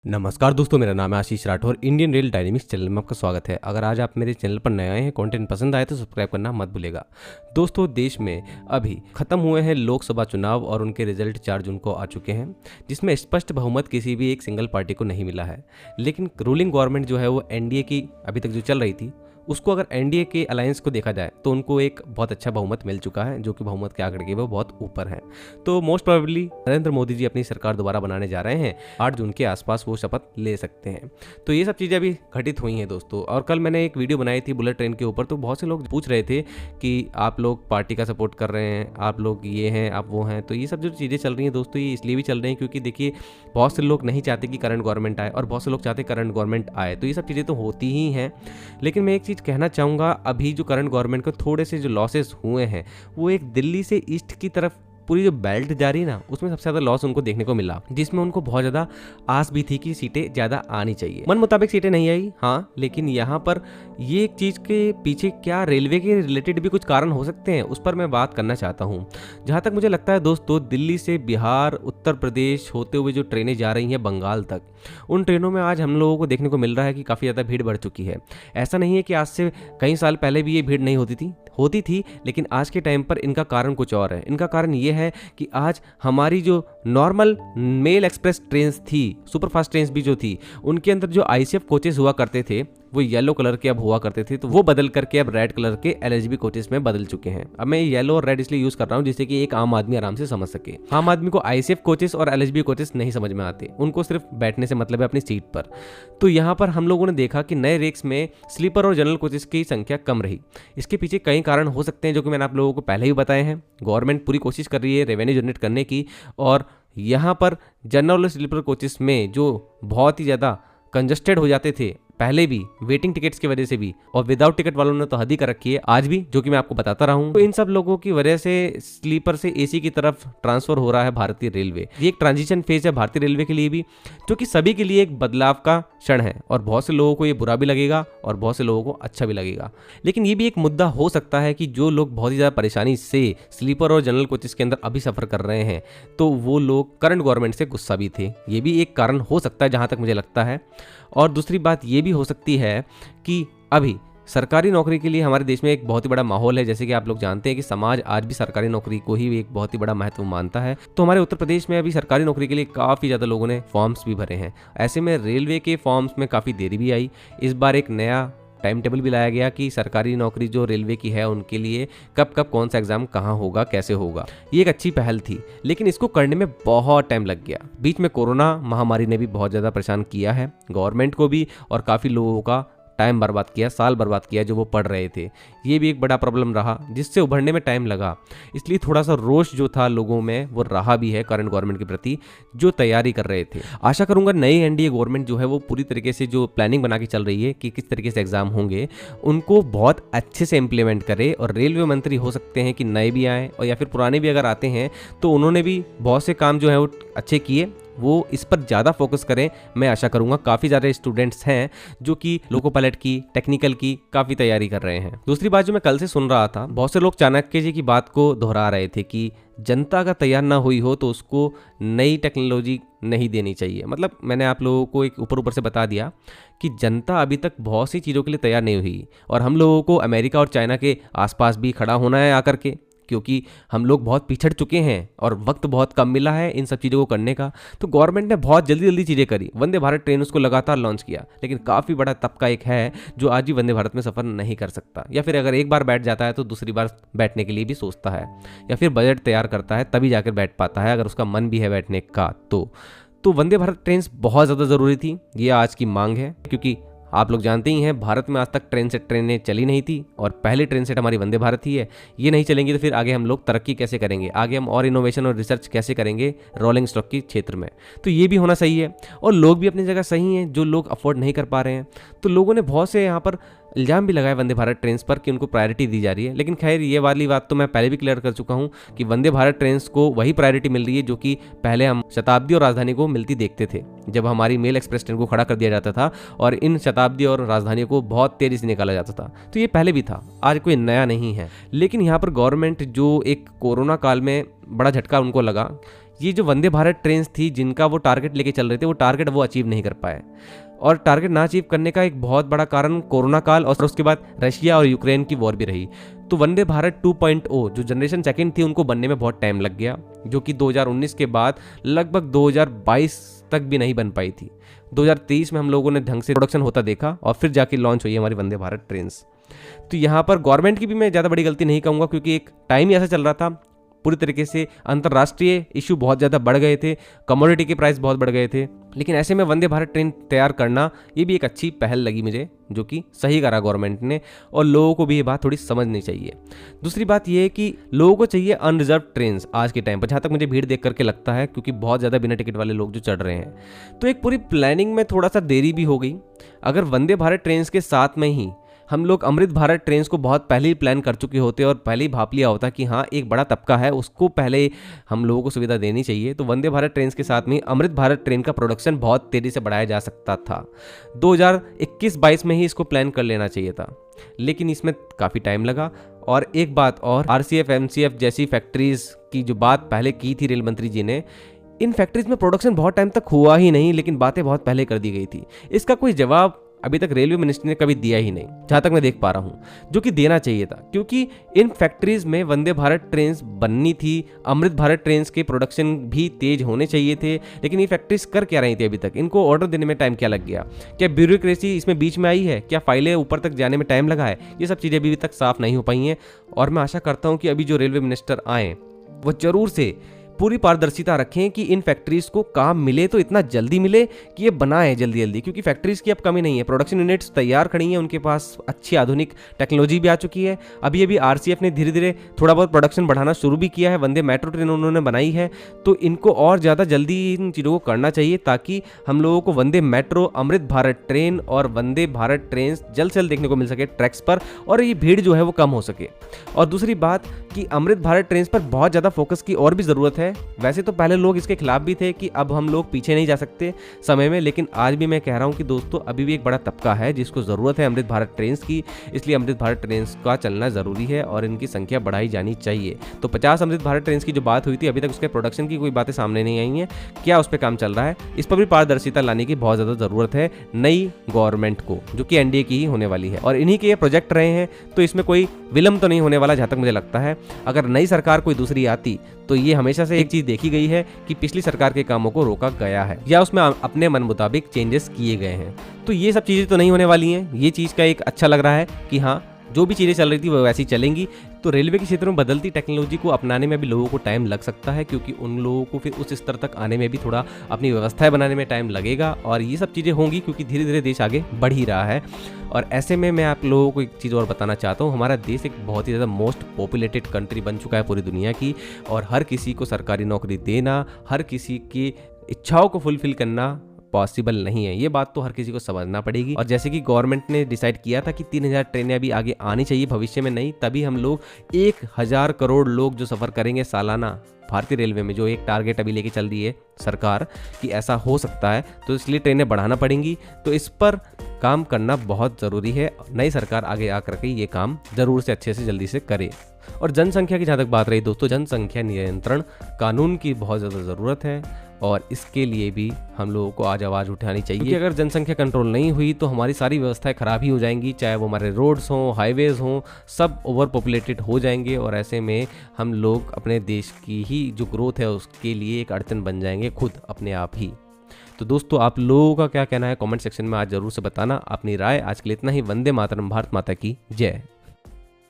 नमस्कार दोस्तों, मेरा नाम है Ashish Rathore. Indian rail dynamics channel में आपका स्वागत है। अगर आज आप मेरे चैनल पर नए आए हैं, कंटेंट पसंद आए तो सब्सक्राइब करना मत भूलिएगा। दोस्तों, देश में अभी खत्म हुए हैं लोकसभा चुनाव और उनके रिजल्ट 4 जून को आ चुके हैं, जिसमें स्पष्ट बहुमत किसी भी एक सिंगल पार्टी को नहीं मिला है। लेकिन रूलिंग गवर्नमेंट जो है वो एनडीए की अभी तक जो चल रही थी, उसको अगर एनडीए के अलायंस को देखा जाए तो उनको एक बहुत अच्छा बहुमत मिल चुका है, जो कि बहुमत के आंकड़े के वो बहुत ऊपर है। तो मोस्ट प्रोबेबली नरेंद्र मोदी जी अपनी सरकार दोबारा बनाने जा रहे हैं। 8 जून के आसपास वो शपथ ले सकते हैं। तो ये सब चीज़ें अभी घटित हुई हैं दोस्तों। और कल मैंने एक वीडियो बनाई थी बुलेट ट्रेन के ऊपर, तो बहुत से लोग पूछ रहे थे कि आप लोग पार्टी का सपोर्ट कर रहे हैं, आप लोग ये हैं, आप वो हैं। तो ये सब जो चीज़ें चल रही हैं दोस्तों, ये इसलिए भी चल रही हैं क्योंकि देखिए, बहुत से लोग नहीं चाहते कि करंट गवर्नमेंट आए और बहुत से लोग चाहते करंट गवर्नमेंट आए। तो ये सब चीज़ें तो होती ही हैं। लेकिन मैं एक चीज़ कहना चाहूँगा, अभी जो करंट गवर्नमेंट को थोड़े से जो लॉसेस हुए हैं, वो एक दिल्ली से ईस्ट की तरफ पूरी जो बेल्ट जा रही है ना, उसमें सबसे ज़्यादा लॉस उनको देखने को मिला, जिसमें उनको बहुत ज़्यादा आस भी थी कि सीटें ज़्यादा आनी चाहिए। मन मुताबिक सीटें नहीं आई, हाँ, लेकिन यहाँ पर ये एक चीज़ के पीछे क्या रेलवे के रिलेटेड भी कुछ कारण हो सकते हैं, उस पर मैं बात करना चाहता हूँ। जहाँ तक मुझे लगता है दोस्तों, दिल्ली से बिहार, उत्तर प्रदेश होते हुए जो ट्रेनें जा रही हैं बंगाल तक, उन ट्रेनों में आज हम लोगों को देखने को मिल रहा है कि काफ़ी ज़्यादा भीड़ बढ़ चुकी है। ऐसा नहीं है कि आज से कई साल पहले भी ये भीड़ नहीं होती थी, लेकिन आज के टाइम पर इनका कारण कुछ और है। इनका कारण ये है कि आज हमारी जो नॉर्मल मेल एक्सप्रेस ट्रेन्स थी, सुपरफास्ट ट्रेन्स भी जो थी, उनके अंदर जो आईसीएफ कोचेस हुआ करते थे वो येलो कलर के अब हुआ करते थे, तो वो बदल करके अब रेड कलर के एलएचबी कोचेस में बदल चुके हैं। अब मैं येलो और रेड इसलिए यूज कर रहा हूँ जिससे कि एक आम आदमी आराम से समझ सके। आम आदमी को आईसीएफ कोचेस और एलएचबी कोचेस नहीं समझ में आते, उनको सिर्फ बैठने से मतलब है अपनी सीट पर। तो यहाँ पर हम लोगों ने देखा कि नए रेक्स में स्लीपर और जनरल कोचेस की संख्या कम रही। इसके पीछे कई कारण हो सकते हैं, जो कि मैंने आप लोगों को पहले ही बताए हैं। गवर्नमेंट पूरी कोशिश कर रही है रेवेन्यू जनरेट करने की, और यहाँ पर जनरल और स्लीपर कोचेस में जो बहुत ही ज़्यादा कंजस्टेड हो जाते थे पहले भी, वेटिंग टिकट्स की वजह से भी, और विदाउट टिकट वालों ने तो हद ही कर रखी है आज भी, जो कि मैं आपको बताता रहा हूँ। तो इन सब लोगों की वजह से स्लीपर से एसी की तरफ ट्रांसफर हो रहा है भारतीय रेलवे। ये एक ट्रांजिशन फेज है भारतीय रेलवे के लिए भी, जो कि सभी के लिए एक बदलाव का क्षण है। और बहुत से लोगों को ये बुरा भी लगेगा और बहुत से लोगों को अच्छा भी लगेगा। लेकिन ये भी एक मुद्दा हो सकता है कि जो लोग बहुत ही ज़्यादा परेशानी से स्लीपर और जनरल कोचेस के अंदर अभी सफ़र कर रहे हैं, तो वो लोग करंट गवर्नमेंट से गुस्सा भी थे। ये भी एक कारण हो सकता है जहाँ तक मुझे लगता है। और दूसरी बात ये भी हो सकती है कि अभी सरकारी नौकरी के लिए हमारे देश में एक बहुत ही बड़ा माहौल है। जैसे कि आप लोग जानते हैं कि समाज आज भी सरकारी नौकरी को ही एक बहुत ही बड़ा महत्व मानता है। तो हमारे उत्तर प्रदेश में अभी सरकारी नौकरी के लिए काफ़ी ज़्यादा लोगों ने फॉर्म्स भी भरे हैं। ऐसे में रेलवे के फॉर्म्स में काफ़ी देरी भी आई। इस बार एक नया टाइम टेबल भी लाया गया कि सरकारी नौकरी जो रेलवे की है उनके लिए कब कब कौन सा एग्जाम कहाँ होगा, कैसे होगा। ये एक अच्छी पहल थी, लेकिन इसको करने में बहुत टाइम लग गया। बीच में कोरोना महामारी ने भी बहुत ज़्यादा परेशान किया है गवर्नमेंट को भी, और काफ़ी लोगों का टाइम बर्बाद किया, साल बर्बाद किया जो वो पढ़ रहे थे। ये भी एक बड़ा प्रॉब्लम रहा, जिससे उभरने में टाइम लगा। इसलिए थोड़ा सा रोष जो था लोगों में वो रहा भी है करंट गवर्नमेंट के प्रति, जो तैयारी कर रहे थे। आशा करूंगा नई एनडीए गवर्नमेंट जो है वो पूरी तरीके से जो प्लानिंग बना के चल रही है कि किस तरीके से एग्जाम होंगे, उनको बहुत अच्छे से इम्प्लीमेंट करे। और रेलवे मंत्री हो सकते हैं कि नए भी आए, और या फिर पुराने भी अगर आते हैं तो उन्होंने भी बहुत से काम जो है वो अच्छे किए, वो इस पर ज़्यादा फोकस करें। मैं आशा करूंगा काफ़ी ज़्यादा स्टूडेंट्स हैं जो कि लोको पायलट की, टेक्निकल की काफ़ी तैयारी कर रहे हैं। दूसरी बात जो मैं कल से सुन रहा था, बहुत से लोग चाणक्य जी की बात को दोहरा रहे थे कि जनता का तैयार ना हुई हो तो उसको नई टेक्नोलॉजी नहीं देनी चाहिए। मतलब मैंने आप लोगों को एक ऊपर से बता दिया कि जनता अभी तक बहुत सी चीज़ों के लिए तैयार नहीं हुई, और हम लोगों को अमेरिका और चाइना के आसपास भी खड़ा होना है आकर के, क्योंकि हम लोग बहुत पिछड़ चुके हैं और वक्त बहुत कम मिला है इन सब चीज़ों को करने का। तो गवर्नमेंट ने बहुत जल्दी चीज़ें करी। वंदे भारत ट्रेन उसको लगातार लॉन्च किया, लेकिन काफ़ी बड़ा तबका एक है जो आज भी वंदे भारत में सफ़र नहीं कर सकता, या फिर अगर एक बार बैठ जाता है तो दूसरी बार बैठने के लिए भी सोचता है, या फिर बजट तैयार करता है तभी जाकर बैठ पाता है, अगर उसका मन भी है बैठने का। तो वंदे भारत ट्रेन बहुत ज़्यादा ज़रूरी थी, ये आज की मांग है। क्योंकि आप लोग जानते ही हैं, भारत में आज तक ट्रेन सेट ट्रेनें चली नहीं थी, और पहले ट्रेन सेट हमारी वंदे भारत ही है। ये नहीं चलेंगी तो फिर आगे हम लोग तरक्की कैसे करेंगे, आगे हम और इनोवेशन और रिसर्च कैसे करेंगे रोलिंग स्टॉक के क्षेत्र में। तो ये भी होना सही है, और लोग भी अपनी जगह सही हैं जो लोग अफोर्ड नहीं कर पा रहे हैं। तो लोगों ने बहुत से यहाँ पर इल्ज़ाम भी लगाया वंदे भारत ट्रेन्स पर कि उनको प्रायोरिटी दी जा रही है। लेकिन खैर, ये वाली बात तो मैं पहले भी क्लियर कर चुका हूँ कि वंदे भारत ट्रेन्स को वही प्रायोरिटी मिल रही है जो कि पहले हम शताब्दी और राजधानी को मिलती देखते थे, जब हमारी मेल एक्सप्रेस ट्रेन को खड़ा कर दिया जाता था और इन शताब्दी और राजधानी को बहुत तेज़ी से निकाला जाता था। तो ये पहले भी था, आज कोई नया नहीं है। लेकिन यहाँ पर गवर्नमेंट जो एक कोरोना काल में बड़ा झटका उनको लगा, ये जो वंदे भारत ट्रेन थी जिनका वो टारगेट लेके चल रहे थे, वो टारगेट वो अचीव नहीं कर पाए। और टारगेट ना अचीव करने का एक बहुत बड़ा कारण कोरोना काल और उसके बाद रशिया और यूक्रेन की वॉर भी रही। तो वंदे भारत 2.0 जो जनरेशन सेकंड थी उनको बनने में बहुत टाइम लग गया, जो कि 2019 के बाद लगभग 2022 तक भी नहीं बन पाई थी। 2023 में हम लोगों ने ढंग से प्रोडक्शन होता देखा और फिर जाके लॉन्च हुई हमारी वंदे भारत ट्रेन। तो यहाँ पर गवर्नमेंट की भी मैं ज़्यादा बड़ी गलती नहीं कहूँगा, क्योंकि एक टाइम ही ऐसा चल रहा था, पूरी तरीके से अंतर्राष्ट्रीय इशू बहुत ज़्यादा बढ़ गए थे, कमोडिटी के प्राइस बहुत बढ़ गए थे। लेकिन ऐसे में वंदे भारत ट्रेन तैयार करना ये भी एक अच्छी पहल लगी मुझे, जो कि सही करा गवर्नमेंट ने, और लोगों को भी ये बात थोड़ी समझनी चाहिए। दूसरी बात ये है कि लोगों को चाहिए अनरिजर्व ट्रेन आज के टाइम पर, जहाँ तक मुझे भीड़ देख करके लगता है, क्योंकि बहुत ज़्यादा बिना टिकट वाले लोग जो चढ़ रहे हैं। तो एक पूरी प्लानिंग में थोड़ा सा देरी भी हो गई। अगर वंदे भारत ट्रेन के साथ में ही हम लोग अमृत भारत ट्रेन को बहुत पहले ही प्लान कर चुके होते और पहले ही भाप लिया होता कि हाँ एक बड़ा तबका है, उसको पहले हम लोगों को सुविधा देनी चाहिए, तो वंदे भारत ट्रेन के साथ में अमृत भारत ट्रेन का प्रोडक्शन बहुत तेज़ी से बढ़ाया जा सकता था। 2021-22 में ही इसको प्लान कर लेना चाहिए था, लेकिन इसमें काफ़ी टाइम लगा। और एक बात और, RCF MCF जैसी फैक्ट्रीज़ की जो बात पहले की थी रेल मंत्री जी ने, इन फैक्ट्रीज़ में प्रोडक्शन बहुत टाइम तक हुआ ही नहीं, लेकिन बातें बहुत पहले कर दी गई थी। इसका कोई जवाब अभी तक रेलवे मिनिस्ट्री ने कभी दिया ही नहीं, जहां तक मैं देख पा रहा हूं, जो कि देना चाहिए था, क्योंकि इन फैक्ट्रीज में वंदे भारत ट्रेन बननी थी। अमृत भारत ट्रेन के प्रोडक्शन भी तेज होने चाहिए थे, लेकिन ये फैक्ट्रीज कर क्या रही थी अभी तक? इनको ऑर्डर देने में टाइम क्या लग गया? क्या ब्यूरोक्रेसी इसमें बीच में आई है? क्या फाइलें ऊपर तक जाने में टाइम लगा है? ये सब चीज़ें अभी तक साफ नहीं हो पाई हैं। और मैं आशा करता हूँ कि अभी जो रेलवे मिनिस्टर आए वो जरूर से पूरी पारदर्शिता रखें कि इन फैक्ट्रीज़ को काम मिले तो इतना जल्दी मिले कि ये बनाए जल्दी जल्दी, क्योंकि फैक्ट्रीज़ की अब कमी नहीं है। प्रोडक्शन यूनिट्स तैयार खड़ी हैं, उनके पास अच्छी आधुनिक टेक्नोलॉजी भी आ चुकी है। अभी अभी RCF ने धीरे धीरे थोड़ा बहुत प्रोडक्शन बढ़ाना शुरू भी किया है, वंदे मेट्रो ट्रेन उन्होंने बनाई है, तो इनको और ज़्यादा जल्दी इन चीज़ों को करना चाहिए, ताकि हम लोगों को वंदे मेट्रो, अमृत भारत ट्रेन और वंदे भारत ट्रेन जल्द से जल्द देखने को मिल सके ट्रैक्स पर, और ये भीड़ जो है वो कम हो सके। और दूसरी बात कि अमृत भारत ट्रेन पर बहुत ज़्यादा फोकस की और भी ज़रूरत है। वैसे तो पहले लोग इसके खिलाफ भी थे कि अब हम लोग पीछे नहीं जा सकते समय में, लेकिन आज भी मैं कह रहा हूं कि दोस्तों अभी भी एक बड़ा तबका है जिसको ज़रूरत है अमृत भारत ट्रेन की, इसलिए अमृत भारत ट्रेन का चलना ज़रूरी है और इनकी संख्या बढ़ाई जानी चाहिए। तो 50 अमृत भारत ट्रेन की जो बात हुई थी, अभी तक उसके प्रोडक्शन की कोई बातें सामने नहीं आई हैं। क्या उस पर काम चल रहा है, इस पर भी पारदर्शिता लाने की बहुत ज़्यादा ज़रूरत है नई गवर्नमेंट को, जो कि NDA की ही होने वाली है। और इन्हीं के ये प्रोजेक्ट रहे हैं, तो इसमें कोई विलंब तो नहीं होने वाला, जहाँ तक मुझे लगता है। अगर नई सरकार कोई दूसरी आती तो ये हमेशा से एक चीज़ देखी गई है कि पिछली सरकार के कामों को रोका गया है या उसमें अपने मन मुताबिक चेंजेस किए गए हैं। तो ये सब चीज़ें तो नहीं होने वाली हैं। ये चीज़ का एक अच्छा लग रहा है कि हाँ जो भी चीज़ें चल रही थी वो वैसी चलेंगी। तो रेलवे के क्षेत्र में बदलती टेक्नोलॉजी को अपनाने में भी लोगों को टाइम लग सकता है, क्योंकि उन लोगों को फिर उस स्तर तक आने में भी थोड़ा अपनी व्यवस्थाएं बनाने में टाइम लगेगा, और ये सब चीज़ें होंगी क्योंकि धीरे धीरे देश आगे बढ़ ही रहा है। और ऐसे में मैं आप लोगों को एक चीज़ और बताना चाहता हूँ, हमारा देश एक बहुत ही ज़्यादा मोस्ट पॉपुलेटेड कंट्री बन चुका है पूरी दुनिया की, और हर किसी को सरकारी नौकरी देना, हर किसी की इच्छाओं को फुलफिल करना पॉसिबल नहीं है। ये बात तो हर किसी को समझना पड़ेगी। और जैसे कि गवर्नमेंट ने डिसाइड किया था कि 3000 ट्रेनें अभी आगे आनी चाहिए भविष्य में, नहीं तभी हम लोग 1000 करोड़ लोग जो सफ़र करेंगे सालाना भारतीय रेलवे में, जो एक टारगेट अभी लेके चल रही है सरकार कि ऐसा हो सकता है, तो इसलिए ट्रेनें बढ़ाना पड़ेंगी। तो इस पर काम करना बहुत ज़रूरी है। नई सरकार आगे आकर के ये काम ज़रूर से अच्छे से जल्दी से करे। और जनसंख्या की जहाँ तक बात रही दोस्तों, जनसंख्या नियंत्रण कानून की बहुत ज़्यादा ज़रूरत है, और इसके लिए भी हम लोगों को आज आवाज़ उठानी चाहिए, क्योंकि अगर जनसंख्या कंट्रोल नहीं हुई तो हमारी सारी व्यवस्थाएं खराब ही हो जाएंगी, चाहे वो हमारे रोड्स हों, हाईवेज़ हों, सब ओवर पॉपुलेटेड हो जाएंगे, और ऐसे में हम लोग अपने देश की ही जो ग्रोथ है उसके लिए एक अड़चन बन जाएंगे खुद अपने आप ही। तो दोस्तों आप लोगों का क्या कहना है कमेंट सेक्शन में आज ज़रूर से बताना अपनी राय। आज के लिए इतना ही। वंदे मातरम, भारत माता की जय।